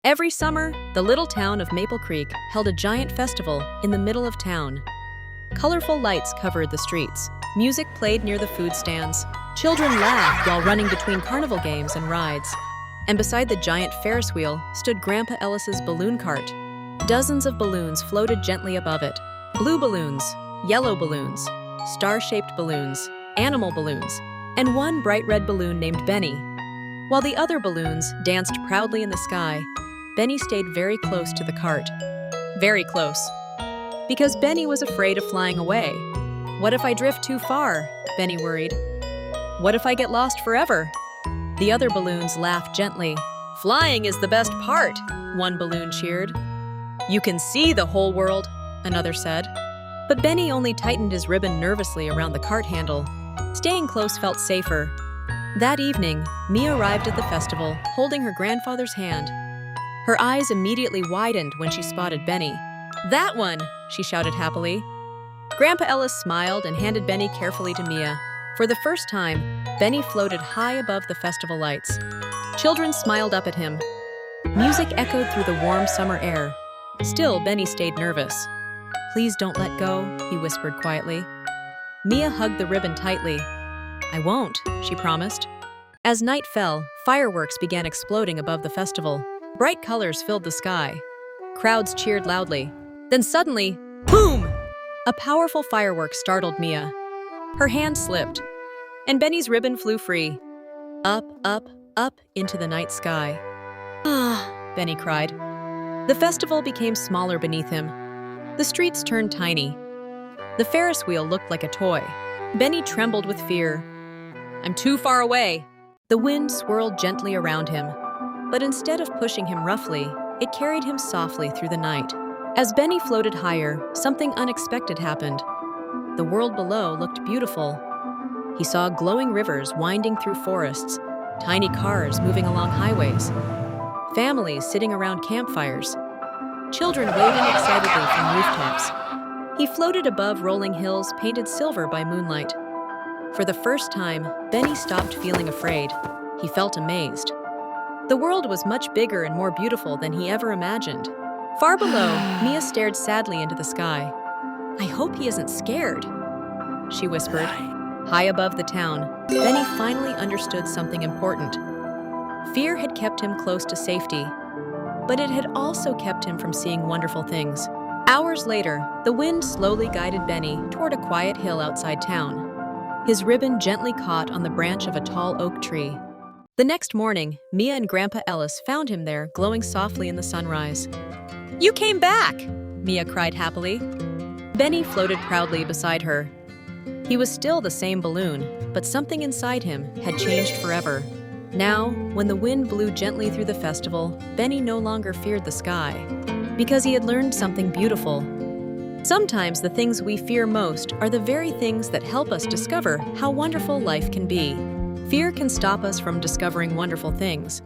Every summer, the little town of Maple Creek held a giant festival in the middle of town. Colorful lights covered the streets. Music played near the food stands. Children laughed while running between carnival games and rides. And beside the giant Ferris wheel stood Grandpa Ellis's balloon cart. Dozens of balloons floated gently above it. Blue balloons, yellow balloons, star-shaped balloons, animal balloons, and one bright red balloon named Benny. While the other balloons danced proudly in the sky, Benny stayed very close to the cart. Very close. Because Benny was afraid of flying away. What if I drift too far? Benny worried. What if I get lost forever? The other balloons laughed gently. Flying is the best part, one balloon cheered. You can see the whole world, another said. But Benny only tightened his ribbon nervously around the cart handle. Staying close felt safer. That evening, Mia arrived at the festival, holding her grandfather's hand. Her eyes immediately widened when she spotted Benny. "That one!" she shouted happily. Grandpa Ellis smiled and handed Benny carefully to Mia. For the first time, Benny floated high above the festival lights. Children smiled up at him. Music echoed through the warm summer air. Still, Benny stayed nervous. "Please don't let go," he whispered quietly. Mia hugged the ribbon tightly. "I won't," she promised. As night fell, fireworks began exploding above the festival. Bright colors filled the sky. Crowds cheered loudly. Then suddenly, boom! A powerful firework startled Mia. Her hand slipped, and Benny's ribbon flew free. Up, up, up into the night sky. "Ah," Benny cried. The festival became smaller beneath him. The streets turned tiny. The Ferris wheel looked like a toy. Benny trembled with fear. "I'm too far away." The wind swirled gently around him, but instead of pushing him roughly, it carried him softly through the night. As Benny floated higher, something unexpected happened. The world below looked beautiful. He saw glowing rivers winding through forests, tiny cars moving along highways, families sitting around campfires, children waving excitedly from rooftops. He floated above rolling hills painted silver by moonlight. For the first time, Benny stopped feeling afraid. He felt amazed. The world was much bigger and more beautiful than he ever imagined. Far below, Mia stared sadly into the sky. "I hope he isn't scared," she whispered. High above the town, Benny finally understood something important. Fear had kept him close to safety, but it had also kept him from seeing wonderful things. Hours later, the wind slowly guided Benny toward a quiet hill outside town. His ribbon gently caught on the branch of a tall oak tree. The next morning, Mia and Grandpa Ellis found him there, glowing softly in the sunrise. "You came back!" Mia cried happily. Benny floated proudly beside her. He was still the same balloon, but something inside him had changed forever. Now, when the wind blew gently through the festival, Benny no longer feared the sky, because he had learned something beautiful. Sometimes the things we fear most are the very things that help us discover how wonderful life can be. Fear can stop us from discovering wonderful things,